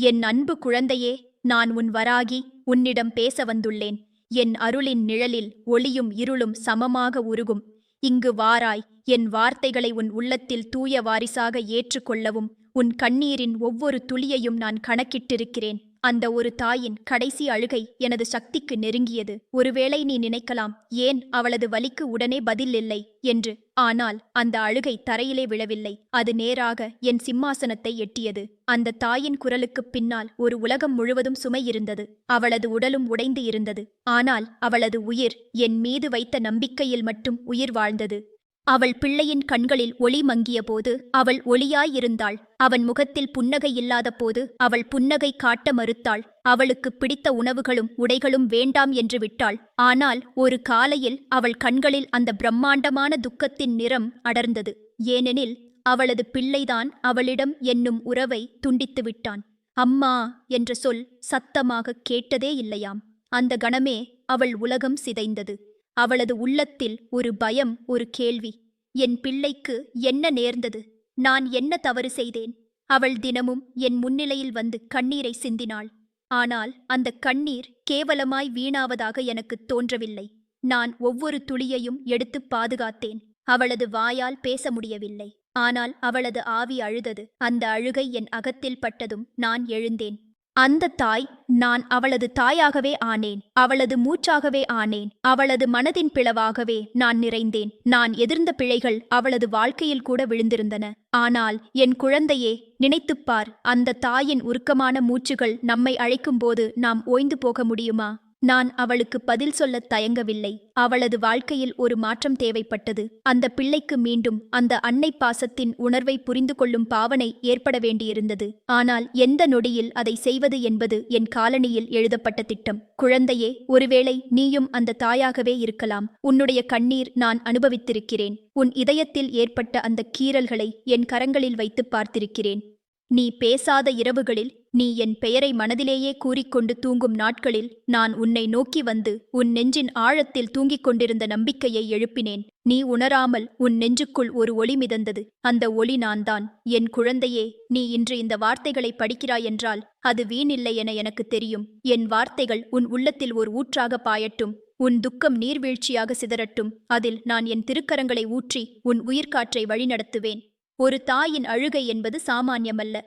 என் அன்பு குழந்தையே, நான் உன் வராகி, உன்னிடம் பேச வந்துள்ளேன். என் அருளின் நிழலில் ஒளியும் இருளும் சமமாக உருகும். இங்கு வாராய், என் வார்த்தைகளை உன் உள்ளத்தில் தூய வாரிசாக ஏற்றுக்கொள்ளவும். உன் கண்ணீரின் ஒவ்வொரு துளியையும் நான் கணக்கிட்டிருக்கிறேன். அந்த ஒரு தாயின் கடைசி அழுகை எனது சக்திக்கு நெருங்கியது. ஒருவேளை நீ நினைக்கலாம், ஏன் அவளது வலிக்கு உடனே பதில் இல்லை என்று. ஆனால் அந்த அழுகை தரையிலே விழவில்லை. அது நேராக என் சிம்மாசனத்தை எட்டியது. அந்த தாயின் குரலுக்குப் பின்னால் ஒரு உலகம் முழுவதும் சுமை இருந்தது. அவளது உடலும் உடைந்து இருந்தது. ஆனால் அவளது உயிர், என் மீது வைத்த நம்பிக்கையில் மட்டும் உயிர் வாழ்ந்தது. அவள் பிள்ளையின் கண்களில் ஒளி மங்கிய போது அவள் ஒளியாயிருந்தாள். அவன் முகத்தில் புன்னகை இல்லாத போது அவள் புன்னகை காட்ட மறுத்தாள். அவளுக்கு பிடித்த உணவுகளும் உடைகளும் வேண்டாம் என்று விட்டாள். ஆனால் ஒரு காலையில் அவள் கண்களில் அந்த பிரம்மாண்டமான துக்கத்தின் நிறம் அடர்ந்தது. ஏனெனில் அவளது பிள்ளைதான் அவளிடம் என்னும் உறவை துண்டித்து விட்டான். அம்மா என்ற சொல் சத்தமாக கேட்டதே இல்லையாம். அந்த கணமே அவள் உலகம் சிதைந்தது. அவளது உள்ளத்தில் ஒரு பயம், ஒரு கேள்வி. என் பிள்ளைக்கு என்ன நேர்ந்தது? நான் என்ன தவறு செய்தேன்? அவள் தினமும் என் முன்னிலையில் வந்து கண்ணீரை சிந்தினாள். ஆனால் அந்த கண்ணீர் கேவலமாய் வீணாவதாக எனக்கு தோன்றவில்லை. நான் ஒவ்வொரு துளியையும் எடுத்துப் பாதுகாத்தேன். அவளது வாயால் பேச முடியவில்லை. ஆனால் அவளது ஆவி அழுதது. அந்த அழுகை என் அகத்தில் பட்டதும் நான் எழுந்தேன். அந்த தாய், நான் அவளது தாயாகவே ஆனேன். அவளது மூச்சாகவே ஆனேன். அவளது மனதின் பிளவாகவே நான் நிறைந்தேன். நான் எதிர்ந்த பிழைகள் அவளது வாழ்க்கையில் கூட விழுந்திருந்தன. ஆனால் என் குழந்தையே, நினைத்துப்பார், அந்த தாயின் உருக்கமான மூச்சுகள் நம்மை அழைக்கும்போது நாம் ஓய்ந்து போக முடியுமா? நான் அவளுக்கு பதில் சொல்லத் தயங்கவில்லை. அவளது வாழ்க்கையில் ஒரு மாற்றம் தேவைப்பட்டது. அந்த பிள்ளைக்கு மீண்டும் அந்த அன்னை பாசத்தின் உணர்வை புரிந்து கொள்ளும் பாவனை ஏற்பட வேண்டியிருந்தது. ஆனால் எந்த நொடியில் அதை செய்வது என்பது என் காலணியில் எழுதப்பட்ட திட்டம். குழந்தையே, ஒருவேளை நீயும் அந்த தாயாகவே இருக்கலாம். உன்னுடைய கண்ணீர் நான் அனுபவித்திருக்கிறேன். உன் இதயத்தில் ஏற்பட்ட அந்த கீறல்களை என் கரங்களில் வைத்து பார்த்திருக்கிறேன். நீ பேசாத இரவுகளில், நீ என் பெயரை மனதிலேயே கூறிக்கொண்டு தூங்கும் நாட்களில் நான் உன்னை நோக்கி வந்து உன் நெஞ்சின் ஆழத்தில் தூங்கிக் கொண்டிருந்த நம்பிக்கையை எழுப்பினேன். நீ உணராமல் உன் நெஞ்சுக்குள் ஒரு ஒளி மிதந்தது. அந்த ஒளி நான்தான். என் குழந்தையே, நீ இன்று இந்த வார்த்தைகளை படிக்கிறாய் என்றால் அது வீணில்லை என எனக்கு தெரியும். என் வார்த்தைகள் உன் உள்ளத்தில் ஒரு ஊற்றாக பாயட்டும். உன் துக்கம் நீர்வீழ்ச்சியாக சிதறட்டும். அதில் நான் என் திருக்கரங்களை ஊற்றி உன் உயிர்காற்றை வழிநடத்துவேன். ஒரு தாயின் அழுகை என்பது சாமானியமல்ல.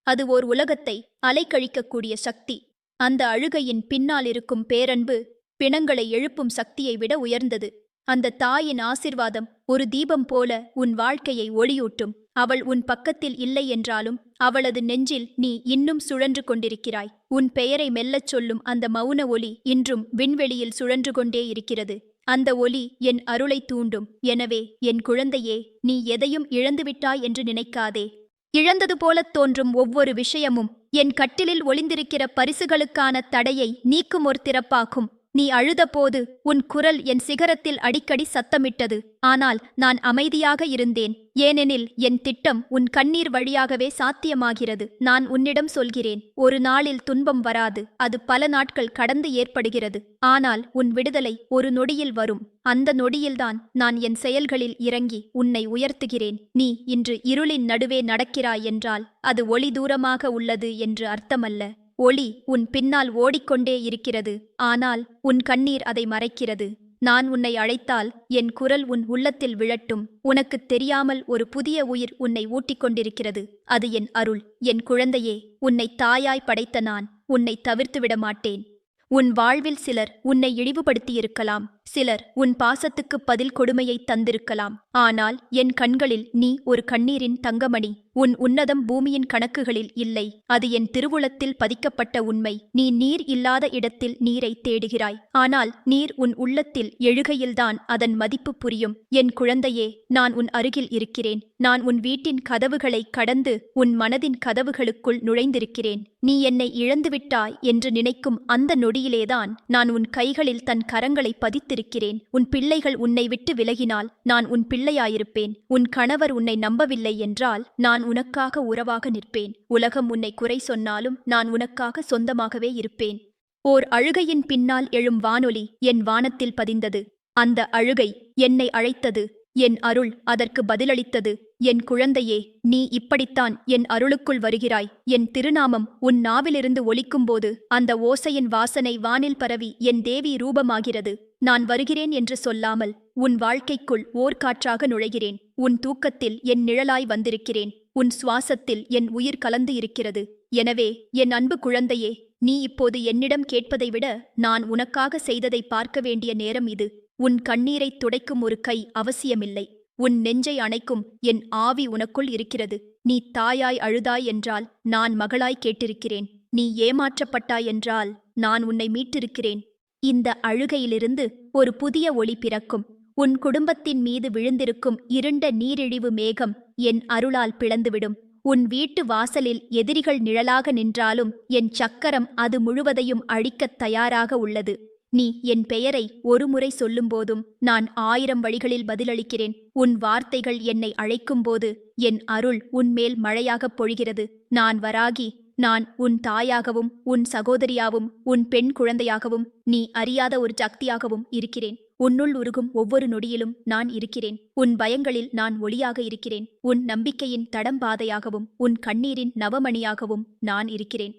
அது ஓர் உலகத்தை அலைக்கழிக்கக்கூடிய சக்தி. அந்த அழுகையின் பின்னால் இருக்கும் பேரன்பு பிணங்களை எழுப்பும் சக்தியை விட உயர்ந்தது. அந்த தாயின் ஆசிர்வாதம் ஒரு தீபம் போல உன் வாழ்க்கையை ஒளியூட்டும். அவள் உன் பக்கத்தில் இல்லை என்றாலும் அவளது நெஞ்சில் நீ இன்னும் சுழன்று கொண்டிருக்கிறாய். உன் பெயரை மெல்லச் சொல்லும் அந்த மௌன ஒலி இன்றும் விண்வெளியில் சுழன்று கொண்டே இருக்கிறது. அந்த ஒலி என் அருளை தூண்டும். எனவே என் குழந்தையே, நீ எதையும் இழந்துவிட்டாய் என்று நினைக்காதே. இழந்தது போலத் தோன்றும் ஒவ்வொரு விஷயமும் என் கட்டிலில் ஒளிந்திருக்கிற பரிசுகளுக்கான தடையை நீக்கும் ஒரு திறப்பாகும். நீ அழுதபோது உன் குரல் என் சிகரத்தில் அடிக்கடி சத்தமிட்டது. ஆனால் நான் அமைதியாக இருந்தேன். ஏனெனில் என் திட்டம் உன் கண்ணீர் வழியாகவே சாத்தியமாகிறது. நான் உன்னிடம் சொல்கிறேன், ஒரு நாளில் துன்பம் வராது. அது பல நாட்கள் கடந்து ஏற்படுகிறது. ஆனால் உன் விடுதலை ஒரு நொடியில் வரும். அந்த நொடியில்தான் நான் என் செயல்களில் இறங்கி உன்னை உயர்த்துகிறேன். நீ இன்று இருளின் நடுவே நடக்கிறாய் என்றால் அது ஒளி தூரமாக உள்ளது என்று அர்த்தமல்ல. ஒளி உன் பின்னால் ஓடிக்கொண்டே இருக்கிறது. ஆனால் உன் கண்ணீர் அதை மறைக்கிறது. நான் உன்னை அழைத்தால் என் குரல் உன் உள்ளத்தில் விழட்டும். உனக்குத் தெரியாமல் ஒரு புதிய உயிர் உன்னை ஊட்டிக்கொண்டிருக்கிறது. அது என் அருள். என் குழந்தையே, உன்னை தாயாய் படைத்த நான் உன்னை தவிர்த்துவிட மாட்டேன். உன் வாழ்வில் சிலர் உன்னை இழிவுபடுத்தியிருக்கலாம். சிலர் உன் பாசத்துக்கு பதில் கொடுமையை தந்திருக்கலாம். ஆனால் என் கண்களில் நீ ஒரு கண்ணீரின் தங்கமணி. உன் உன்னதம் பூமியின் கணக்குகளில் இல்லை. அது என் திருவுளத்தில் பதிக்கப்பட்ட உண்மை. நீ நீர் இல்லாத இடத்தில் நீரை தேடுகிறாய். ஆனால் நீர் உன் உள்ளத்தில் எழுகையில்தான் அதன் மதிப்பு புரியும். என் குழந்தையே, நான் உன் அருகில் இருக்கிறேன். நான் உன் வீட்டின் கதவுகளை கடந்து உன் மனதின் கதவுகளுக்குள் நுழைந்திருக்கிறேன். நீ என்னை இழந்துவிட்டாய் என்று நினைக்கும் அந்த நொடியிலேதான் நான் உன் கைகளில் தன் கரங்களை பதித்திருக்கிறேன். உன் பிள்ளைகள் உன்னை விட்டு விலகினால் நான் உன் பிள்ளையாயிருப்பேன். உன் கணவர் உன்னை நம்பவில்லை என்றால் நான் உனக்காக உறவாக நிற்பேன். உலகம் உன்னை குறை சொன்னாலும் நான் உனக்காக சொந்தமாகவே இருப்பேன். ஓர் அழுகையின் பின்னால் எழும் வானொலி என் வானத்தில் பதிந்தது. அந்த அழுகை என்னை அழைத்தது. என் அருள் அதற்கு பதிலளித்தது. என் குழந்தையே, நீ இப்படித்தான் என் அருளுக்குள் வருகிறாய். என் திருநாமம் உன் நாவிலிருந்து ஒலிக்கும்போது அந்த ஓசையின் வாசனை வானில் பரவி என் தேவி ரூபமாகிறது. நான் வருகிறேன் என்று சொல்லாமல் உன் வாழ்க்கைக்குள் ஓர் காற்றாக நுழைகிறேன். உன் தூக்கத்தில் என் நிழலாய் வந்திருக்கிறேன். உன் சுவாசத்தில் என் உயிர் கலந்து இருக்கிறது. எனவே என் அன்பு குழந்தையே, நீ இப்போது என்னிடம் கேட்பதை விட நான் உனக்காக செய்ததை பார்க்க வேண்டிய நேரம் இது. உன் கண்ணீரைத் துடைக்கும் ஒரு கை அவசியமில்லை. உன் நெஞ்சை அணைக்கும் என் ஆவி உனக்குள் இருக்கிறது. நீ தாயாய் அழுதாய் என்றால் நான் மகளாய் கேட்டிருக்கிறேன். நீ ஏமாற்றப்பட்டாய் என்றால் நான் உன்னை மீட்டிருக்கிறேன். இந்த அழுகையிலிருந்து ஒரு புதிய ஒளி பிறக்கும். உன் குடும்பத்தின் மீது விழுந்திருக்கும் இருண்ட நீரிழிவு மேகம் என் அருளால் பிளந்துவிடும். உன் வீட்டு வாசலில் எதிரிகள் நிழலாக நின்றாலும் என் சக்கரம் அது முழுவதையும் அழிக்கத் தயாராக உள்ளது. நீ என் பெயரை ஒருமுறை சொல்லும்போதும் நான் 1000 வழிகளில் பதிலளிக்கிறேன். உன் வார்த்தைகள் என்னை அழைக்கும்போது என் அருள் உன்மேல் மழையாகப் பொழிகிறது. நான் வராகி. நான் உன் தாயாகவும் உன் சகோதரியாகவும் உன் பெண் குழந்தையாகவும் நீ அறியாத ஒரு சக்தியாகவும் இருக்கிறேன். உன்னுள் உருகும் ஒவ்வொரு நொடியிலும் நான் இருக்கிறேன். உன் பயங்களில் நான் ஒளியாக இருக்கிறேன். உன் நம்பிக்கையின் தடம்பாதையாகவும் உன் கண்ணீரின் நவமணியாகவும் நான் இருக்கிறேன்.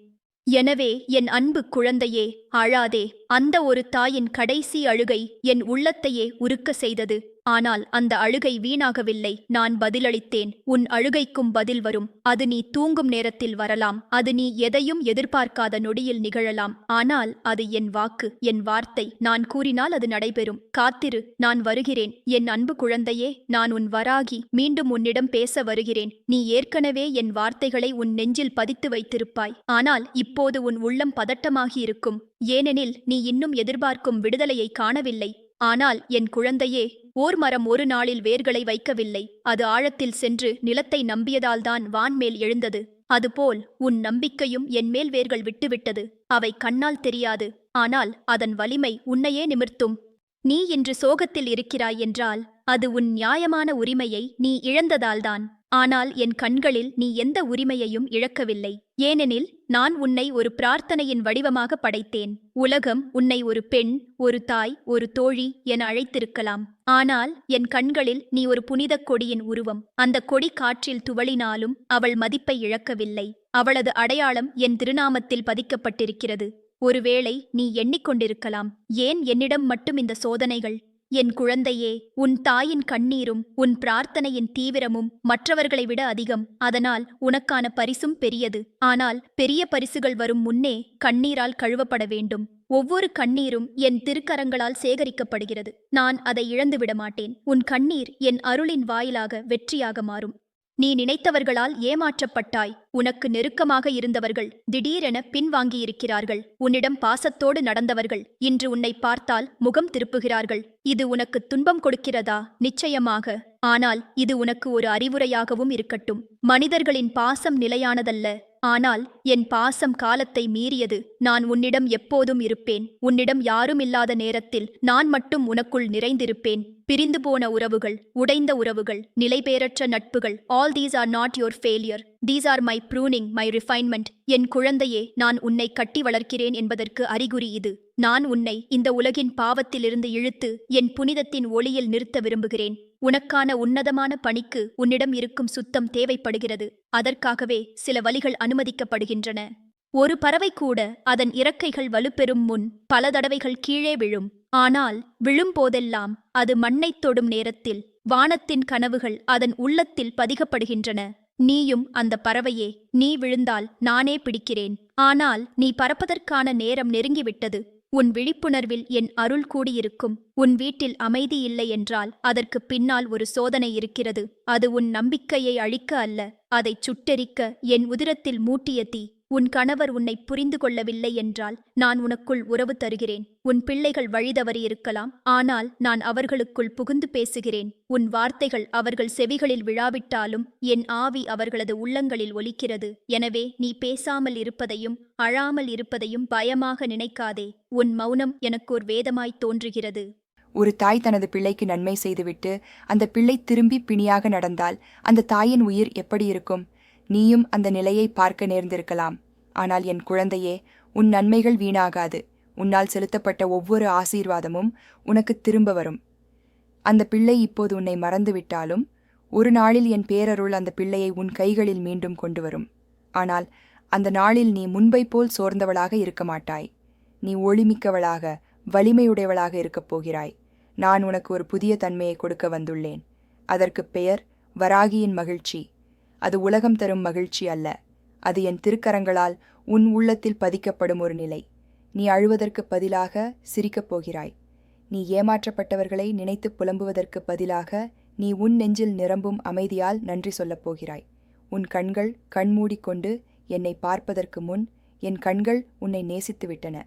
எனவே என் அன்பு குழந்தையே, அழாதே. அந்த ஒரு தாயின் கடைசி அழுகை என் உள்ளத்தையே உருக்க செய்தது. ஆனால் அந்த அழுகை வீணாகவில்லை. நான் பதிலளித்தேன். உன் அழுகைக்கும் பதில் வரும். அது நீ தூங்கும் நேரத்தில் வரலாம். அது நீ எதையும் எதிர்பார்க்காத நொடியில் நிகழலாம். ஆனால் அது என் வாக்கு, என் வார்த்தை. நான் கூறினால் அது நடைபெறும். காத்திரு, நான் வருகிறேன். என் அன்பு குழந்தையே, நான் உன் வராகி. மீண்டும் உன்னிடம் பேச வருகிறேன். நீ ஏற்கனவே என் வார்த்தைகளை உன் நெஞ்சில் பதித்து வைத்திருப்பாய். ஆனால் இப்போது உன் உள்ளம் பதட்டமாகி இருக்கும். ஏனெனில் நீ இன்னும் எதிர்பார்க்கும் விடுதலையை காணவில்லை. ஆனால் என் குழந்தையே, ஓர் மரம் ஒரு நாளில் வேர்களை வைக்கவில்லை. அது ஆழத்தில் சென்று நிலத்தை நம்பியதால்தான் வான்மேல் எழுந்தது. அதுபோல் உன் நம்பிக்கையும் என்மேல் வேர்கள் விட்டுவிட்டது. அவை கண்ணால் தெரியாது. ஆனால் அதன் வலிமை உன்னையே நிமிர்த்தும். நீ இன்று சோகத்தில் இருக்கிறாய் என்றால் அது உன் நியாயமான உரிமையை நீ இழந்ததால்தான். ஆனால் என் கண்களில் நீ எந்த உரிமையையும் இழக்கவில்லை. ஏனெனில் நான் உன்னை ஒரு பிரார்த்தனையின் வடிவமாக படைத்தேன். உலகம் உன்னை ஒரு பெண், ஒரு தாய், ஒரு தோழி என அழைத்திருக்கலாம். ஆனால் என் கண்களில் நீ ஒரு புனிதக் கொடியின் உருவம். அந்த கொடி காற்றில் துவளினாலும் அவள் மதிப்பை இழக்கவில்லை. அவளது அடையாளம் என் திருநாமத்தில் பதிக்கப்பட்டிருக்கிறது. ஒருவேளை நீ எண்ணிக்கொண்டிருக்கலாம், ஏன் என்னிடம் மட்டும் இந்த சோதனைகள்? என் குழந்தையே, உன் தாயின் கண்ணீரும் உன் பிரார்த்தனையின் தீவிரமும் மற்றவர்களை விட அதிகம். அதனால் உனக்கான பரிசும் பெரியது. ஆனால் பெரிய பரிசுகள் வரும் முன்னே கண்ணீரால் கழுவப்பட வேண்டும். ஒவ்வொரு கண்ணீரும் என் திருக்கரங்களால் சேகரிக்கப்படுகிறது. நான் அதை இழந்துவிட மாட்டேன். உன் கண்ணீர் என் அருளின் வாயிலாக வெற்றியாக மாறும். நீ நினைத்தவர்களால் ஏமாற்றப்பட்டாய். உனக்கு நெருக்கமாக இருந்தவர்கள் திடீரென பின்வாங்கியிருக்கிறார்கள். உன்னிடம் பாசத்தோடு நடந்தவர்கள் இன்று உன்னை பார்த்தால் முகம் திருப்புகிறார்கள். இது உனக்கு துன்பம் கொடுக்கிறதா? நிச்சயமாக. ஆனால் இது உனக்கு ஒரு அறிவுரையாகவும் இருக்கட்டும். மனிதர்களின் பாசம் நிலையானதல்ல. ஆனால் என் பாசம் காலத்தை மீறியது. நான் உன்னிடம் எப்போதும் இருப்பேன். உன்னிடம் யாரும் இல்லாத நேரத்தில் நான் மட்டும் உனக்குள் நிறைந்திருப்பேன். பிரிந்து போன உறவுகள், உடைந்த உறவுகள், நிலைபேறற்ற நட்புகள், all these are not your failure. These are my pruning, my refinement. என் குழந்தையே, நான் உன்னை கட்டி வளர்க்கிறேன் என்பதற்கு அறிகுறி இது. நான் உன்னை இந்த உலகின் பாவத்திலிருந்து இழுத்து என் புனிதத்தின் ஒளியில் நிறுத்த விரும்புகிறேன். உனக்கான உன்னதமான பணிக்கு உன்னிடம் இருக்கும் சுத்தம் தேவைப்படுகிறது. அதற்காகவே சில வழிகள் அனுமதிக்கப்படுகின்றன. ஒரு பறவை கூட அதன் இறக்கைகள் வலுப்பெறும் முன் பல தடவைகள் கீழே விழும். ஆனால் விழும்போதெல்லாம் அது மண்ணைத் தொடும் நேரத்தில் வானத்தின் கனவுகள் அதன் உள்ளத்தில் பதிக்கப்படுகின்றன. நீயும் அந்த பறவையே. நீ விழுந்தால் நானே பிடிக்கிறேன். ஆனால் நீ பறப்பதற்கான நேரம் நெருங்கிவிட்டது. உன் விழிப்புணர்வில் என் அருள் கூடியிருக்கும். உன் வீட்டில் அமைதி இல்லை என்றால் அதற்கு பின்னால் ஒரு சோதனை இருக்கிறது. அது உன் நம்பிக்கையை அழிக்க அல்ல, அதை சுட்டெரிக்க என் உதிரத்தில் மூட்டிய தீ. உன் கணவர் உன்னை புரிந்து கொள்ளவில்லை என்றால் நான் உனக்குள் உறவு தருகிறேன். உன் பிள்ளைகள் வழிதவறி இருக்கலாம், ஆனால் நான் அவர்களுக்குள் புகுந்து பேசுகிறேன். உன் வார்த்தைகள் அவர்கள் செவிகளில் விழாவிட்டாலும் என் ஆவி அவர்களது உள்ளங்களில் ஒலிக்கிறது. எனவே நீ பேசாமல் இருப்பதையும் அழாமல் இருப்பதையும் பயமாக நினைக்காதே. உன் மௌனம் எனக்கு ஒரு வேதமாய் தோன்றுகிறது. ஒரு தாய் தனது பிள்ளைக்கு நன்மை செய்துவிட்டு அந்த பிள்ளை திரும்பி பிணியாக நடந்தால் அந்த தாயின் உயிர் எப்படி இருக்கும்? நீயும் அந்த நிலையை பார்க்க நேர்ந்திருக்கலாம். ஆனால் என் குழந்தையே, உன் நன்மைகள் வீணாகாது. உன்னால் செலுத்தப்பட்ட ஒவ்வொரு ஆசீர்வாதமும் உனக்கு திரும்ப வரும். அந்த பிள்ளை இப்போது உன்னை மறந்துவிட்டாலும் ஒரு நாளில் என் பேரருள் அந்த பிள்ளையை உன் கைகளில் மீண்டும் கொண்டு வரும். ஆனால் அந்த நாளில் நீ முன்பை போல் சோர்ந்தவளாக இருக்க மாட்டாய். நீ ஒளிமிக்கவளாக, வலிமையுடையவளாக இருக்கப் போகிறாய். நான் உனக்கு ஒரு புதிய தன்மையை கொடுக்க வந்துள்ளேன். அதற்குப் பெயர் வராகியின் மகிழ்ச்சி. அது உலகம் தரும் மகிழ்ச்சி அல்ல. அது என் திருக்கரங்களால் உன் உள்ளத்தில் பதிக்கப்படும் ஒரு நிலை. நீ அழுவதற்குப் பதிலாக சிரிக்கப் போகிறாய். நீ ஏமாற்றப்பட்டவர்களை நினைத்து புலம்புவதற்கு பதிலாக நீ உன் நெஞ்சில் நிரம்பும் அமைதியால் நன்றி சொல்லப் போகிறாய். உன் கண்கள் கண்மூடிக்கொண்டு என்னை பார்ப்பதற்கு முன் என் கண்கள் உன்னை நேசித்துவிட்டன.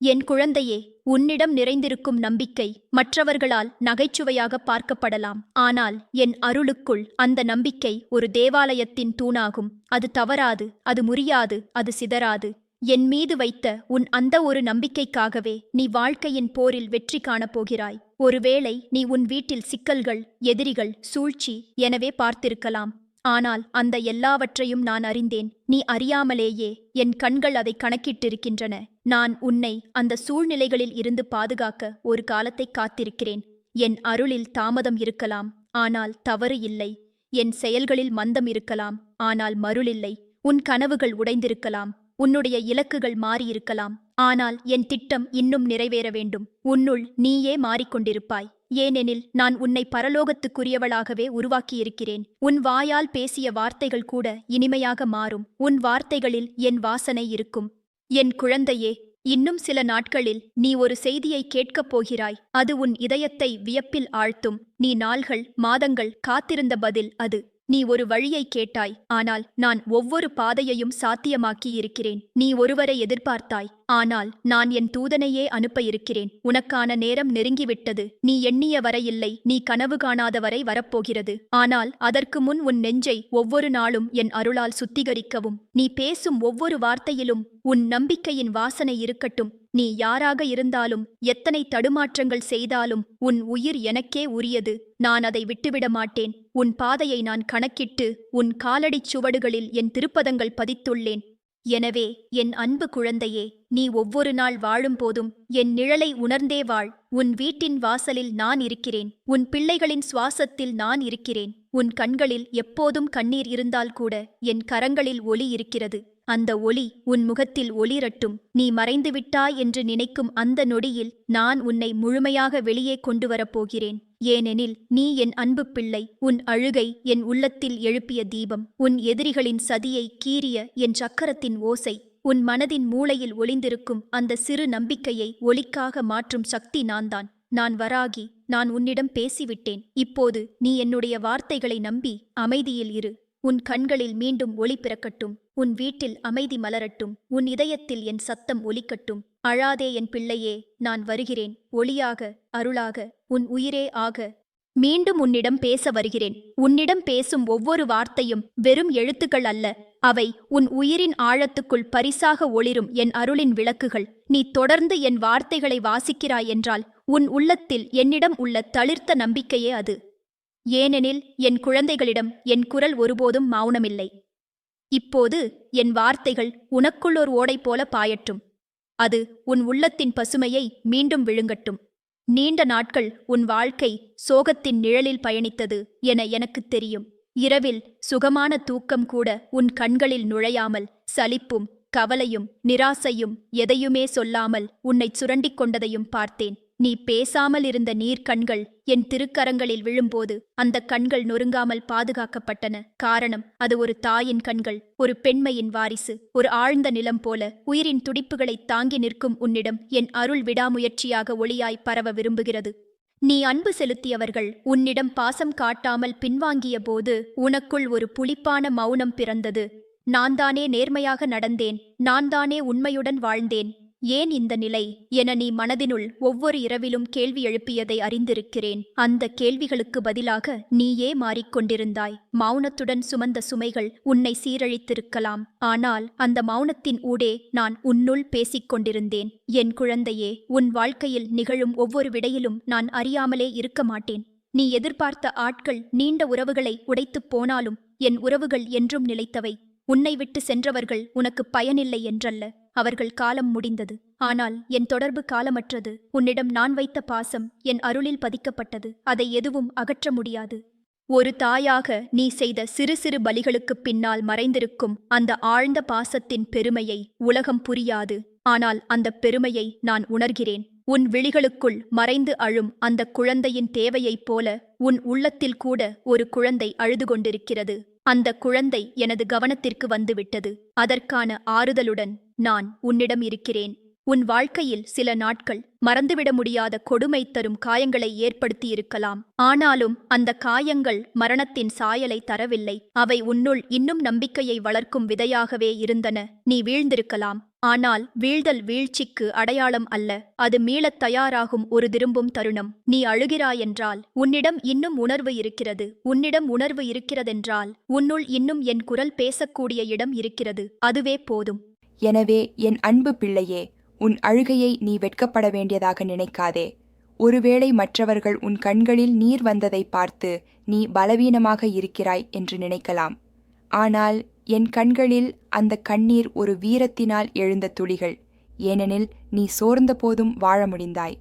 என் குழந்தையே, உன்னிடம் நிறைந்திருக்கும் நம்பிக்கை மற்றவர்களால் நகைச்சுவையாக பார்க்கப்படலாம். ஆனால் என் அருளுக்குள் அந்த நம்பிக்கை ஒரு தேவாலயத்தின் தூணாகும். அது தவறாது, அது முறியாது, அது சிதறாது. என் மீது வைத்த உன் அந்த ஒரு நம்பிக்கைக்காகவே நீ வாழ்க்கையின் போரில் வெற்றி காணப்போகிறாய். ஒருவேளை நீ உன் வீட்டில் சிக்கல்கள், எதிரிகள், சூழ்ச்சி எனவே பார்த்திருக்கலாம். ஆனால் அந்த எல்லாவற்றையும் நான் அறிந்தேன். நீ அறியாமலேயே என் கண்கள் அதை கணக்கிட்டிருக்கின்றன. நான் உன்னை அந்த சூழ்நிலைகளில் இருந்து பாதுகாக்க ஒரு காலத்தை காத்திருக்கிறேன். என் அருளில் தாமதம் இருக்கலாம், ஆனால் தவறு இல்லை. என் செயல்களில் மந்தம் இருக்கலாம், ஆனால் மருளில்லை. உன் கனவுகள் உடைந்திருக்கலாம், உன்னுடைய இலக்குகள் மாறியிருக்கலாம். ஆனால் என் திட்டம் இன்னும் நிறைவேற வேண்டும். உன்னுள் நீயே மாறிக்கொண்டிருப்பாய். ஏனெனில் நான் உன்னை பரலோகத்துக்குரியவளாகவே உருவாக்கியிருக்கிறேன். உன் வாயால் பேசிய வார்த்தைகள் கூட இனிமையாக மாறும். உன் வார்த்தைகளில் என் வாசனை இருக்கும். என் குழந்தையே, இன்னும் சில நாட்களில் நீ ஒரு செய்தியை கேட்கப் போகிறாய். அது உன் இதயத்தை வியப்பில் ஆழ்த்தும். நீ நாள்கள், மாதங்கள் காத்திருந்த பதில் அது. நீ ஒரு வழியை கேட்டாய், ஆனால் நான் ஒவ்வொரு பாதையையும் சாத்தியமாக்கி இருக்கிறேன். நீ ஒருவரை எதிர்பார்த்தாய், ஆனால் நான் என் தூதனையே அனுப்ப இருக்கிறேன். உனக்கான நேரம் நெருங்கிவிட்டது. நீ எண்ணிய வரை இல்லை, நீ கனவு காணாத வரை வரப்போகிறது. ஆனால் அதற்கு முன் உன் நெஞ்சை ஒவ்வொரு நாளும் என் அருளால் சுத்திகரிக்கவும். நீ பேசும் ஒவ்வொரு வார்த்தையிலும் உன் நம்பிக்கையின் வாசனை இருக்கட்டும். நீ யாராக இருந்தாலும், எத்தனை தடுமாற்றங்கள் செய்தாலும், உன் உயிர் எனக்கே உரியது. நான் அதை விட்டுவிட மாட்டேன். உன் பாதையை நான் கணக்கிட்டு உன் காலடிச் சுவடுகளில் என் திருப்பதங்கள் பதித்துள்ளேன். எனவே என் அன்பு குழந்தையே, நீ ஒவ்வொரு நாள் வாழும்போதும் என் நிழலை உணர்ந்தே வாழ். உன் வீட்டின் வாசலில் நான் இருக்கிறேன். உன் பிள்ளைகளின் சுவாசத்தில் நான் இருக்கிறேன். உன் கண்களில் எப்போதும் கண்ணீர் இருந்தால் கூட என் கரங்களில் ஒளி இருக்கிறது. அந்த ஒளி உன் முகத்தில் ஒளிரட்டும். நீ மறைந்துவிட்டாய் என்று நினைக்கும் அந்த நொடியில் நான் உன்னை முழுமையாக வெளியே கொண்டு வரப்போகிறேன். ஏனெனில் நீ என் அன்பு பிள்ளை. உன் அழுகை என் உள்ளத்தில் எழுப்பிய தீபம். உன் எதிரிகளின் சதியை கீறிய என் சக்கரத்தின் ஓசை. உன் மனதின் மூளையில் ஒளிந்திருக்கும் அந்த சிறு நம்பிக்கையை ஒளிக்காக மாற்றும் சக்தி நான்தான். நான் வராகி. நான் உன்னிடம் பேசிவிட்டேன். இப்போது நீ என்னுடைய வார்த்தைகளை நம்பி அமைதியில் இரு. உன் கண்களில் மீண்டும் ஒளி பிறக்கட்டும். உன் வீட்டில் அமைதி மலரட்டும். உன் இதயத்தில் என் சத்தம் ஒலிக்கட்டும். அழாதே என் பிள்ளையே, நான் வருகிறேன். ஒளியாக, அருளாக, உன் உயிரே ஆக. மீண்டும் உன்னிடம் பேச வருகிறேன். உன்னிடம் பேசும் ஒவ்வொரு வார்த்தையும் வெறும் எழுத்துக்கள் அல்ல. அவை உன் உயிரின் ஆழத்துக்குள் பரிசாக ஒளிரும் என் அருளின் விளக்குகள். நீ தொடர்ந்து என் வார்த்தைகளை வாசிக்கிறாய் என்றால் உன் உள்ளத்தில் என்னிடம் உள்ள தளிர்த்த நம்பிக்கையே அது. ஏனெனில் என் குழந்தைகளிடம் என் குரல் ஒருபோதும் மௌனமில்லை. இப்போது என் வார்த்தைகள் உனக்குள் ஒரு ஓடை போல பாயட்டும். அது உன் உள்ளத்தின் பசுமையை மீண்டும் விழுங்கட்டும். நீண்ட நாட்கள் உன் வாழ்க்கை சோகத்தின் நிழலில் பயணித்தது என எனக்குத் தெரியும். இரவில் சுகமான தூக்கம் கூட உன் கண்களில் நுழையாமல் சலிப்பும் கவலையும் நிராசையும் எதையுமே சொல்லாமல் உன்னை சுரண்டிக் கொண்டதையும் பார்த்தேன். நீ பேசாமல் இருந்த நீர்க்கண்கள் என் திருக்கரங்களில் விழும்போது அந்த கண்கள் நொறுங்காமல் பாதுகாக்கப்பட்டன. காரணம், அது ஒரு தாயின் கண்கள், ஒரு பெண்மையின் வாரிசு. ஒரு ஆழ்ந்த நிலம் போல உயிரின் துடிப்புகளை தாங்கி நிற்கும் உன்னிடம் என் அருள் விடாமுயற்சியாக ஒளியாய் பரவ விரும்புகிறது. நீ அன்பு செலுத்தியவர்கள் உன்னிடம் பாசம் காட்டாமல் பின்வாங்கிய போது உனக்குள் ஒரு புளிப்பான மௌனம் பிறந்தது. நான் தானே நேர்மையாக நடந்தேன், நான் தானே உண்மையுடன் வாழ்ந்தேன், ஏன் இந்த நிலை என நீ மனதினுள் ஒவ்வொரு இரவிலும் கேள்வி எழுப்பியதை அறிந்திருக்கிறேன். அந்த கேள்விகளுக்கு பதிலாக நீயே மாறிக்கொண்டிருந்தாய். மௌனத்துடன் சுமந்த சுமைகள் உன்னை சீரழித்திருக்கலாம். ஆனால் அந்த மௌனத்தின் ஊடே நான் உன்னுள் பேசிக் கொண்டிருந்தேன். என் குழந்தையே, உன் வாழ்க்கையில் நிகழும் ஒவ்வொரு விடையிலும் நான் அறியாமலே இருக்க மாட்டேன். நீ எதிர்பார்த்த ஆட்கள் நீண்ட உறவுகளை உடைத்துப் போனாலும் என் உறவுகள் என்றும் நிலைத்தவை. உன்னை விட்டு சென்றவர்கள் உனக்கு பயனில்லை என்றல்ல, அவர்கள் காலம் முடிந்தது. ஆனால் என் தொடர்பு காலமற்றது. உன்னிடம் நான் வைத்த பாசம் என் அருளில் பதிக்கப்பட்டது. அதை எதுவும் அகற்ற முடியாது. ஒரு தாயாக நீ செய்த சிறு சிறு பலிகளுக்குப் பின்னால் மறைந்திருக்கும் அந்த ஆழ்ந்த பாசத்தின் பெருமையை உலகம் புரியாது. ஆனால் அந்தப் பெருமையை நான் உணர்கிறேன். உன் விழிகளுக்குள் மறைந்து அழும் அந்த குழந்தையின் தேவையைப் போல உன் உள்ளத்தில் கூட ஒரு குழந்தை அழுது கொண்டிருக்கிறது. அந்த குழந்தை எனது கவனத்திற்கு வந்துவிட்டது. அதற்கான ஆறுதலுடன் நான் உன்னிடம் இருக்கிறேன். உன் வாழ்க்கையில் சில நாட்கள் மறந்துவிட முடியாத கொடுமை தரும் காயங்களை ஏற்படுத்தியிருக்கலாம். ஆனாலும் அந்த காயங்கள் மரணத்தின் சாயலை தரவில்லை. அவை உன்னுள் இன்னும் நம்பிக்கையை வளர்க்கும் விதையாகவே இருந்தன. நீ வீழ்ந்திருக்கலாம். ஆனால் வீழ்தல் வீழ்ச்சிக்கு அடையாளம் அல்ல. அது மீளத் தயாராகும் ஒரு திரும்பும் தருணம். நீ அழுகிறாயென்றால் உன்னிடம் இன்னும் உணர்வு இருக்கிறது. உன்னிடம் உணர்வு இருக்கிறதென்றால் உன்னுள் இன்னும் என் குரல் பேசக்கூடிய இடம் இருக்கிறது. அதுவே போதும். எனவே என் அன்பு பிள்ளையே, உன் அழுகையை நீ வெட்கப்பட வேண்டியதாக நினைக்காதே. ஒருவேளை மற்றவர்கள் உன் கண்களில் நீர் வந்ததை பார்த்து நீ பலவீனமாக இருக்கிறாய் என்று நினைக்கலாம். ஆனால் என் கண்களில் அந்த கண்ணீர் ஒரு வீரத்தினால் எழுந்த துளிகள். ஏனெனில் நீ சோர்ந்த போதும் வாழ முடிந்தாய்.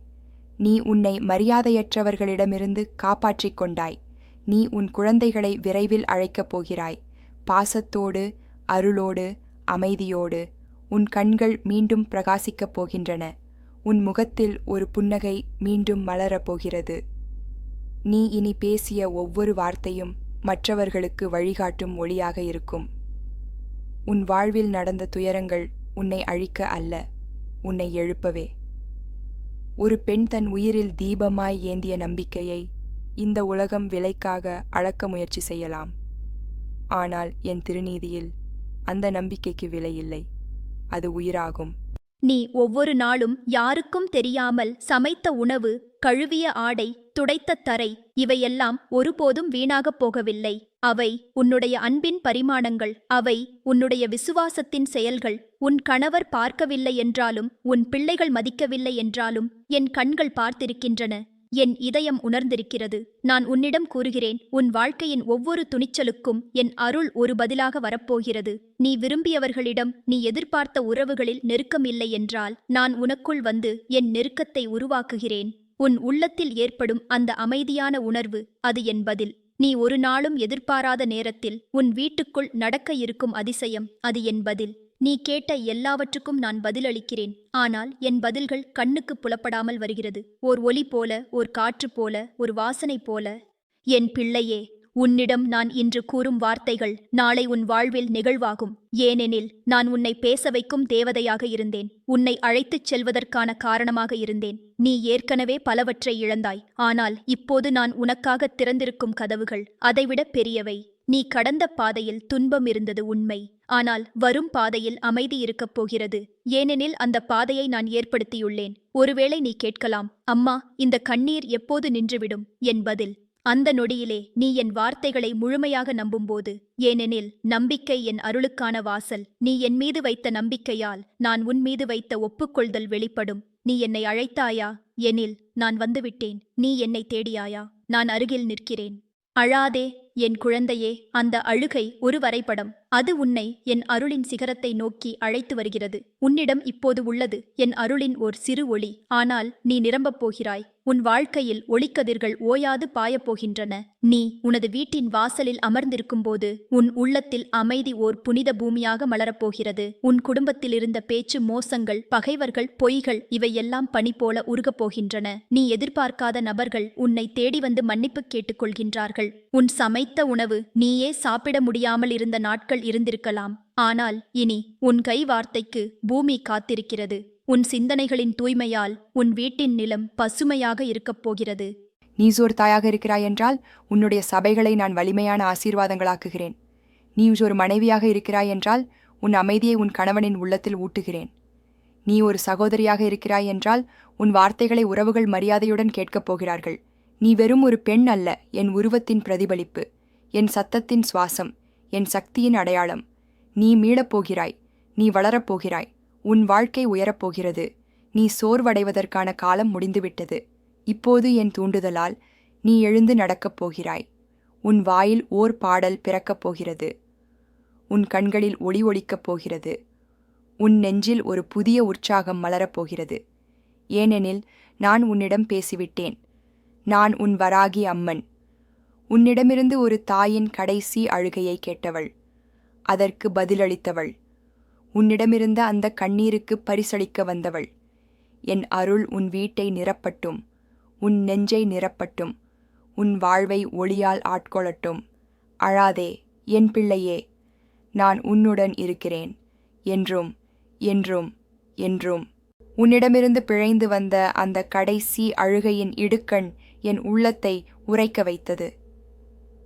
நீ உன்னை மரியாதையற்றவர்களிடமிருந்து காப்பாற்றிக் கொண்டாய். நீ உன் குழந்தைகளை விரைவில் அழைக்கப் போகிறாய். பாசத்தோடு, அருளோடு, அமைதியோடு. உன் கண்கள் மீண்டும் பிரகாசிக்கப் போகின்றன. உன் முகத்தில் ஒரு புன்னகை மீண்டும் மலரப் போகிறது. நீ இனி பேசிய ஒவ்வொரு வார்த்தையும் மற்றவர்களுக்கு வழிகாட்டும் ஒளியாக இருக்கும். உன் வாழ்வில் நடந்த துயரங்கள் உன்னை அழிக்க அல்ல, உன்னை எழுப்பவே. ஒரு பெண் தன் உயிரில் தீபமாய் ஏந்திய நம்பிக்கையை இந்த உலகம் விலைக்காக அளக்க முயற்சி செய்யலாம். ஆனால் என் திருநீதியில் அந்த நம்பிக்கைக்கு விலை இல்லை. அது உயிராகும். நீ ஒவ்வொரு நாளும் யாருக்கும் தெரியாமல் சமைத்த உணவு, கழுவிய ஆடை, துடைத்த தரை இவையெல்லாம் ஒருபோதும் வீணாகப் போகவில்லை. அவை உன்னுடைய அன்பின் பரிமாணங்கள். அவை உன்னுடைய விசுவாசத்தின் செயல்கள். உன் கணவர் பார்க்கவில்லை என்றாலும், உன் பிள்ளைகள் மதிக்கவில்லை என்றாலும் என் கண்கள் பார்த்திருக்கின்றன. என் இதயம் உணர்ந்திருக்கிறது. நான் உன்னிடம் கூறுகிறேன், உன் வாழ்க்கையின் ஒவ்வொரு துணிச்சலுக்கும் என் அருள் ஒரு பதிலாக வரப்போகிறது. நீ விரும்பியவர்களிடம் நீ எதிர்பார்த்த உறவுகளில் நெருக்கம் இல்லை என்றால் நான் உனக்குள் வந்து என் நெருக்கத்தை உருவாக்குகிறேன். உன் உள்ளத்தில் ஏற்படும் அந்த அமைதியான உணர்வு, அது என் பதில். நீ ஒரு நாளும் எதிர்பாராத நேரத்தில் உன் வீட்டுக்குள் நடக்க இருக்கும் அதிசயம், அது என் பதில். நீ கேட்ட எல்லாவற்றுக்கும் நான் பதிலளிக்கிறேன். ஆனால் என் பதில்கள் கண்ணுக்கு புலப்படாமல் வருகிறது. ஓர் ஒலி போல, ஓர் காற்று போல, ஒரு வாசனை போல. என் பிள்ளையே, உன்னிடம் நான் இன்று கூறும் வார்த்தைகள் நாளை உன் வாழ்வில் நிகழ்வாகும். ஏனெனில் நான் உன்னை பேச வைக்கும் தேவதையாக இருந்தேன். உன்னை அழைத்துச் செல்வதற்கான காரணமாக இருந்தேன். நீ ஏற்கனவே பலவற்றை இழந்தாய். ஆனால் இப்போது நான் உனக்காக திறந்திருக்கும் கதவுகள் அதைவிட பெரியவை. நீ கடந்த பாதையில் துன்பம் இருந்தது உண்மை. ஆனால் வரும் பாதையில் அமைதி இருக்கப் போகிறது. ஏனெனில் அந்த பாதையை நான் ஏற்படுத்தியுள்ளேன். ஒருவேளை நீ கேட்கலாம், அம்மா, இந்த கண்ணீர் எப்போது நின்றுவிடும்? என் பதில், அந்த நொடியிலே நீ என் வார்த்தைகளை முழுமையாக நம்பும்போது. ஏனெனில் நம்பிக்கை என் அருளுக்கான வாசல். நீ என் மீது வைத்த நம்பிக்கையால் நான் உன் மீது வைத்த ஒப்புக்கொள்தல் வெளிப்படும். நீ என்னை அழைத்தாயா? எனில் நான் வந்துவிட்டேன். நீ என்னை தேடியாயா? நான் அருகில் நிற்கிறேன். அழாதே என் குழந்தையே. அந்த அழுகை ஒரு வரைபடம். அது உன்னை என் அருளின் சிகரத்தை நோக்கி அழைத்து வருகிறது. உன்னிடம் இப்போது உள்ளது என் அருளின் ஓர் சிறு ஒளி. ஆனால் நீ நிரம்பப் போகிறாய். உன் வாழ்க்கையில் ஒளிக்கதிர்கள் ஓயாது பாயப்போகின்றன. நீ உனது வீட்டின் வாசலில் அமர்ந்திருக்கும்போது உன் உள்ளத்தில் அமைதி ஓர் புனித பூமியாக மலரப்போகிறது. உன் குடும்பத்தில் இருந்த பேச்சு, மோசங்கள், பகைவர்கள், பொய்கள் இவையெல்லாம் பனி போல உருகப் போகின்றன. நீ எதிர்பார்க்காத நபர்கள் உன்னை தேடி வந்து மன்னிப்பு கேட்டுக்கொள்கின்றார்கள். உன் சமைத்த உணவு நீயே சாப்பிட முடியாமல் இருந்த நாட்கள் இருந்திருக்கலாம். ஆனால் இனி உன் கை வார்த்தைக்கு பூமி காத்திருக்கிறது. உன் சிந்தனைகளின் தூய்மையால் உன் வீட்டின் நிலம் பசுமையாக இருக்கப் போகிறது. நீ ஒரு தாயாக இருக்கிறாய் என்றால் உன்னுடைய சபைகளை நான் வலிமையான ஆசீர்வாதங்களாக்குகிறேன். நீ ஒரு மனைவியாக இருக்கிறாய் என்றால் உன் அமைதியை உன் கணவனின் உள்ளத்தில் ஊட்டுகிறேன். நீ ஒரு சகோதரியாக இருக்கிறாய் என்றால் உன் வார்த்தைகளை உறவுகள் மரியாதையுடன் கேட்கப் போகிறார்கள். நீ வெறும் ஒரு பெண் அல்ல, என் உருவத்தின் பிரதிபலிப்பு, என் சத்தத்தின் சுவாசம், என் சக்தியின் அடையாளம். நீ மீளப்போகிறாய். நீ வளரப்போகிறாய். உன் வாழ்க்கை உயரப்போகிறது. நீ சோர்வடைவதற்கான காலம் முடிந்துவிட்டது. இப்போது என் தூண்டுதலால் நீ எழுந்து நடக்கப் போகிறாய். உன் வாயில் ஓர் பாடல் பிறக்கப் போகிறது. உன் கண்களில் ஒளி ஒளிக்கப் போகிறது. உன் நெஞ்சில் ஒரு புதிய உற்சாகம் மலரப்போகிறது. ஏனெனில் நான் உன்னிடம் பேசிவிட்டேன். நான் உன் வராகி அம்மன். உன்னிடமிருந்து ஒரு தாயின் கடைசி அழுகையை கேட்டவள். அதற்கு பதிலளித்தவள். உன்னிடமிருந்த அந்த கண்ணீருக்கு பரிசளிக்க வந்தவள். என் அருள் உன் வீட்டை நிரப்பட்டும், உன் நெஞ்சை நிரப்பட்டும், உன் வாழ்வை ஒளியால் ஆட்கொள்ளட்டும். அழாதே என் பிள்ளையே, நான் உன்னுடன் இருக்கிறேன், என்றும் என்றும் என்றும். உன்னிடமிருந்து பிழைந்து வந்த அந்த கடைசி அழுகையின் இடுக்கண் என் உள்ளத்தை உறைக்க வைத்தது.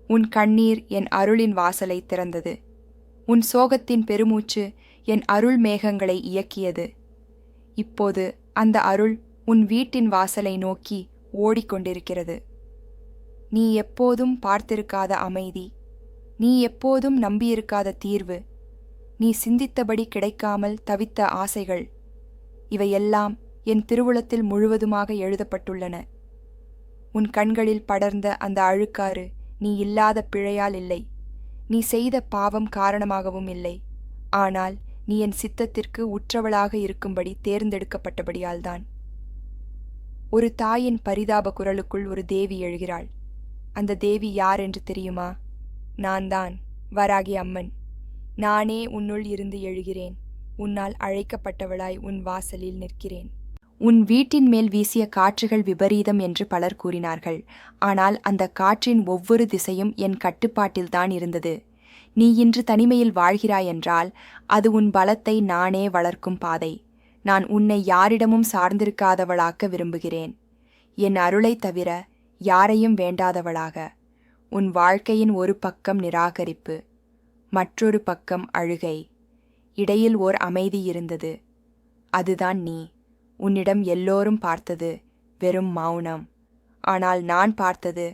உன் கண்ணீர் என் அருளின் வாசலை திறந்தது. உன் சோகத்தின் பெருமூச்சு என் அருள் மேகங்களை இயக்கியது. இப்போது அந்த அருள் உன் வீட்டின் வாசலை நோக்கி ஓடிக்கொண்டிருக்கிறது. நீ எப்போதும் பார்த்திருக்காத அமைதி, நீ எப்போதும் நம்பியிருக்காத தீர்வு, நீ சிந்தித்தபடி கிடைக்காமல் தவித்த ஆசைகள், இவையெல்லாம் என் திருவுளத்தில் முழுவதுமாக எழுதப்பட்டுள்ளன. உன் கண்களில் படர்ந்த அந்த அழுக்காறு நீ இல்லாத பிழையால் இல்லை, நீ செய்த பாவம் காரணமாகவும் இல்லை, ஆனால் நீ என் சித்தத்திற்கு உற்றவளாக இருக்கும்படி தேர்ந்தெடுக்கப்பட்டபடியால்தான். ஒரு தாயின் பரிதாப குரலுக்குள் ஒரு தேவி எழுகிறாள். அந்த தேவி யார் என்று தெரியுமா? நான் தான், வராகி அம்மன். நானே உன்னுள் இருந்து எழுகிறேன். உன்னால் அழைக்கப்பட்டவளாய் உன் வாசலில் நிற்கிறேன். உன் வீட்டின் மேல் வீசிய காற்றுகள் விபரீதம் என்று பலர் கூறினார்கள். ஆனால் அந்த காற்றின் ஒவ்வொரு திசையும் என் கட்டுப்பாட்டில்தான் இருந்தது. நீ இன்று தனிமையில் வாழ்கிறாயென்றால் அது உன் பலத்தை நானே வளர்க்கும் பாதை. நான் உன்னை யாரிடமும் சார்ந்திருக்காதவளாக்க விரும்புகிறேன். என் அருளைத் தவிர யாரையும் வேண்டாதவளாக. உன் வாழ்க்கையின் ஒரு பக்கம் நிராகரிப்பு, மற்றொரு பக்கம் அழுகை, இடையில் ஓர் அமைதி இருந்தது. அதுதான் நீ. உன்னிடம் எல்லோரும் பார்த்தது வெறும் மௌனம். ஆனால் நான் பார்த்தது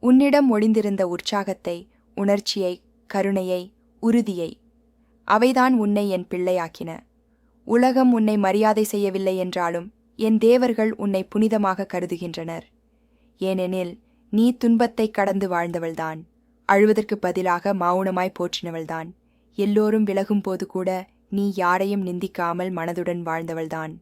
உன்னிடம் ஒளிந்திருந்த உற்சாகத்தை, உணர்ச்சியை, கருணையை, உறுதியை. அவைதான் உன்னை என் பிள்ளையாக்கின. உலகம் உன்னை மரியாதை செய்யவில்லை என்றாலும் என் தேவர்கள் உன்னை புனிதமாக கருதுகின்றனர். ஏனெனில் நீ துன்பத்தை கடந்து வாழ்ந்தவள்தான். அழுவதற்கு பதிலாக மௌனமாய் போற்றினவள்தான். எல்லோரும் விலகும்போது கூட நீ யாரையும் நிந்திக்காமல் மனதுடன் வாழ்ந்தவள்தான்.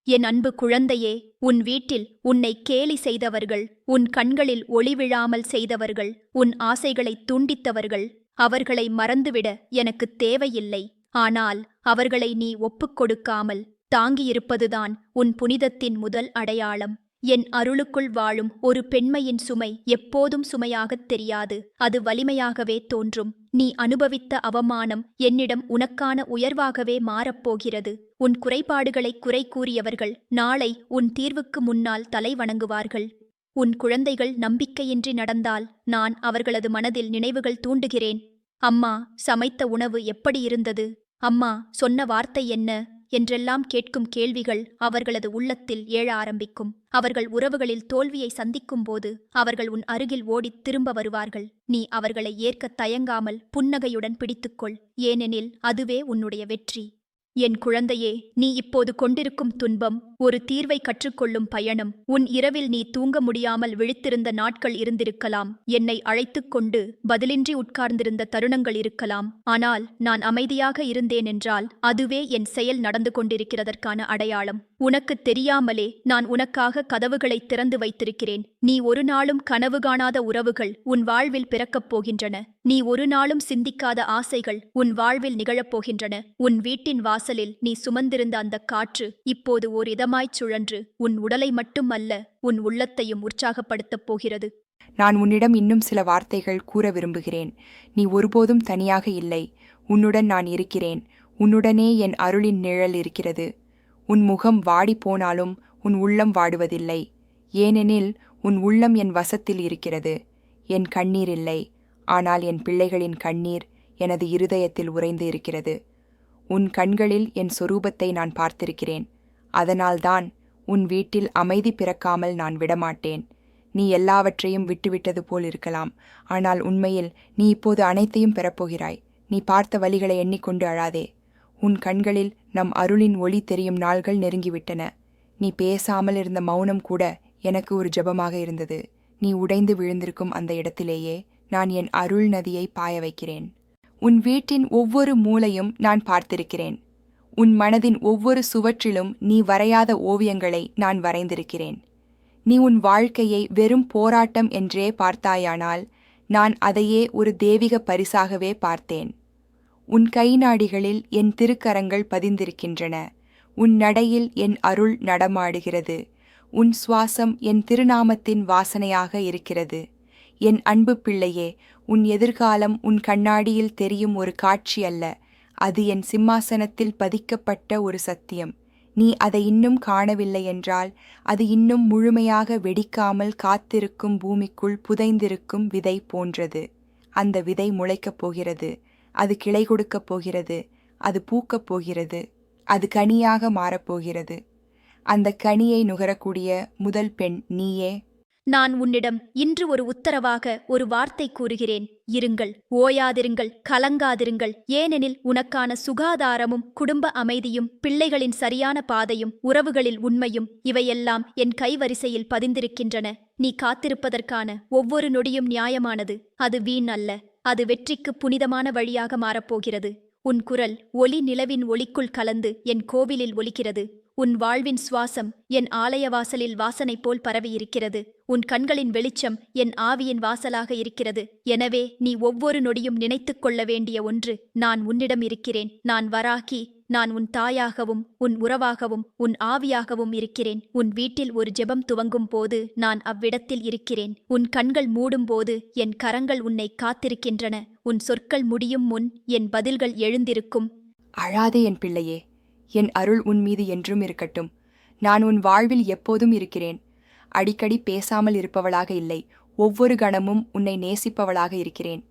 என் அன்பு குழந்தையே, உன் வீட்டில் உன்னை கேலி செய்தவர்கள், உன் கண்களில் ஒளி விழாமல் செய்தவர்கள், உன் ஆசைகளைத் தூண்டித்தவர்கள், அவர்களை மறந்துவிட எனக்குத் தேவையில்லை. ஆனால் அவர்களை நீ ஒப்புக்கொடுக்காமல் தாங்கியிருப்பதுதான் உன் புனிதத்தின் முதல் அடையாளம். என் அருளுக்குள் வாழும் ஒரு பெண்மையின் சுமை எப்போதும் சுமையாகத் தெரியாது, அது வலிமையாகவே தோன்றும். நீ அனுபவித்த அவமானம் என்னிடம் உனக்கான உயர்வாகவே மாறப்போகிறது. உன் குறைபாடுகளை குறை கூறியவர்கள் நாளை உன் தீர்வுக்கு முன்னால் தலை வணங்குவார்கள். உன் குழந்தைகள் நம்பிக்கையின்றி நடந்தால் நான் அவர்களது மனதில் நினைவுகள் தூண்டுகிறேன். அம்மா சமைத்த உணவு எப்படி இருந்தது? அம்மா சொன்ன வார்த்தை என்ன? என்றெல்லாம் கேட்கும் கேள்விகள் அவர்களது உள்ளத்தில் எழ ஆரம்பிக்கும். அவர்கள் உறவுகளில் தோல்வியை சந்திக்கும்போது அவர்கள் உன் அருகில் ஓடித் திரும்ப வருவார்கள். நீ அவர்களை ஏற்கத் தயங்காமல் புன்னகையுடன் பிடித்துக்கொள், ஏனெனில் அதுவே உன்னுடைய வெற்றி. என் குழந்தையே, நீ இப்போது கொண்டிருக்கும் துன்பம் ஒரு தீர்வை கற்றுக்கொள்ளும் பயணம். உன் இரவில் நீ தூங்க முடியாமல் விழித்திருந்த நாட்கள் இருந்திருக்கலாம். என்னை அழைத்துக் கொண்டு பதிலின்றி உட்கார்ந்திருந்த தருணங்கள் இருக்கலாம். ஆனால் நான் அமைதியாக இருந்தேன் என்றால் அதுவே என் செயல் நடந்து கொண்டிருக்கிறதற்கான அடையாளம். உனக்குத் தெரியாமலே நான் உனக்காக கதவுகளை திறந்து வைத்திருக்கிறேன். நீ ஒரு நாளும் கனவு காணாத உறவுகள் உன் வாழ்வில் பிறக்கப் போகின்றன. நீ ஒரு நாளும் சிந்திக்காத ஆசைகள் உன் வாழ்வில் நிகழப்போகின்றன. உன் வீட்டின் வாசலில் நீ சுமந்திருந்த அந்த காற்று இப்போது ஓர் இதமாய்ச் சுழன்று உன் உடலை மட்டுமல்ல, உன் உள்ளத்தையும் உற்சாகப்படுத்தப் போகிறது. நான் உன்னிடம் இன்னும் சில வார்த்தைகள் கூற விரும்புகிறேன். நீ ஒருபோதும் தனியாக இல்லை. உன்னுடன் நான் இருக்கிறேன். உன்னுடனே என் அருளின் நிழல் இருக்கிறது. உன் முகம் வாடி போனாலும் உன் உள்ளம் வாடுவதில்லை. ஏனெனில் உன் உள்ளம் என் வசத்தில் இருக்கிறது. என் கண்ணீர் இல்லை, ஆனால் என் பிள்ளைகளின் கண்ணீர் எனது இருதயத்தில் உறைந்து இருக்கிறது. உன் கண்களில் என் சொரூபத்தை நான் பார்த்திருக்கிறேன். அதனால்தான் உன் வீட்டில் அமைதி பிறக்காமல் நான் விடமாட்டேன். நீ எல்லாவற்றையும் விட்டுவிட்டது போல் இருக்கலாம், ஆனால் உண்மையில் நீ இப்போது அனைத்தையும் பெறப்போகிறாய். நீ பார்த்த வழிகளை எண்ணிக்கொண்டு அழாதே. உன் கண்களில் நம் அருளின் ஒளி தெரியும் நாள்கள் நெருங்கிவிட்டன. நீ பேசாமல் இருந்த மௌனம் கூட எனக்கு ஒரு ஜெபமாக இருந்தது. நீ உடைந்து விழுந்திருக்கும் அந்த இடத்திலேயே நான் என் அருள் நதியை பாய வைக்கிறேன். உன் வீட்டின் ஒவ்வொரு மூலையும் நான் பார்த்திருக்கிறேன். உன் மனதின் ஒவ்வொரு சுவற்றிலும் நீ வரையாத ஓவியங்களை நான் வரைந்திருக்கிறேன். நீ உன் வாழ்க்கையை வெறும் போராட்டம் என்றே பார்த்தாயானால் நான் அதையே ஒரு தெய்வீக பரிசாகவே பார்த்தேன். உன் கை நாடிகளில் என் திருக்கரங்கள் பதிந்திருக்கின்றன. உன் நடையில் என் அருள் நடமாடுகிறது. உன் சுவாசம் என் திருநாமத்தின் வாசனையாக இருக்கிறது. என் அன்பு பிள்ளையே, உன் எதிர்காலம் உன் கண்ணாடியில் தெரியும் ஒரு காட்சி அல்ல, அது என் சிம்மாசனத்தில் பதிக்கப்பட்ட ஒரு சத்தியம். நீ அதை இன்னும் காணவில்லை என்றால் அது இன்னும் முழுமையாக வெடிக்காமல் காத்திருக்கும் பூமிக்குள் புதைந்திருக்கும் விதை போன்றது. அந்த விதை முளைக்கப் போகிறது, அது கிளை கொடுக்கப் போகிறது, அது பூக்கப் போகிறது, அது கனியாக மாறப்போகிறது. அந்த கனியை நுகரக்கூடிய முதல் பெண் நீயே. நான் உன்னிடம் இன்று ஒரு உத்தரவாக ஒரு வார்த்தை கூறுகிறேன். இருங்கள், ஓயாதிருங்கள், கலங்காதிருங்கள். ஏனெனில் உனக்கான சுகாதாரமும் குடும்ப அமைதியும் பிள்ளைகளின் சரியான பாதையும் உறவுகளில் உண்மையும் இவையெல்லாம் என் கைவரிசையில் பதிந்திருக்கின்றன. நீ காத்திருப்பதற்கான ஒவ்வொரு நொடியும் நியாயமானது. அது வீண் அல்ல, அது வெற்றிக்கு புனிதமான வழியாக மாறப்போகிறது. உன் குரல் ஒளி நிலவின் ஒளிக்குள் கலந்து என் கோவிலில் ஒலிக்கிறது. உன் வாழ்வின் சுவாசம் என் ஆலயவாசலில் வாசனை போல் பரவியிருக்கிறது. உன் கண்களின் வெளிச்சம் என் ஆவியின் வாசலாக இருக்கிறது. எனவே நீ ஒவ்வொரு நொடியும் நினைத்துக் கொள்ள வேண்டிய ஒன்று, நான் உன்னிடம் இருக்கிறேன். நான் வராகி. நான் உன் தாயாகவும் உன் உறவாகவும் உன் ஆவியாகவும் இருக்கிறேன். உன் வீட்டில் ஒரு ஜெபம் துவங்கும் போது நான் அவ்விடத்தில் இருக்கிறேன். உன் கண்கள் மூடும் போது என் கரங்கள் உன்னை காத்திருக்கின்றன. உன் சொற்கள் முடியும் முன் என் பதில்கள் எழுந்திருக்கும். அழாதே என் பிள்ளையே, என் அருள் உன் மீது என்றும் இருக்கட்டும். நான் உன் வாழ்வில் எப்போதும் இருக்கிறேன். அடிக்கடி பேசாமல் இருப்பவளாக இல்லை, ஒவ்வொரு கணமும் உன்னை நேசிப்பவளாக இருக்கிறேன்.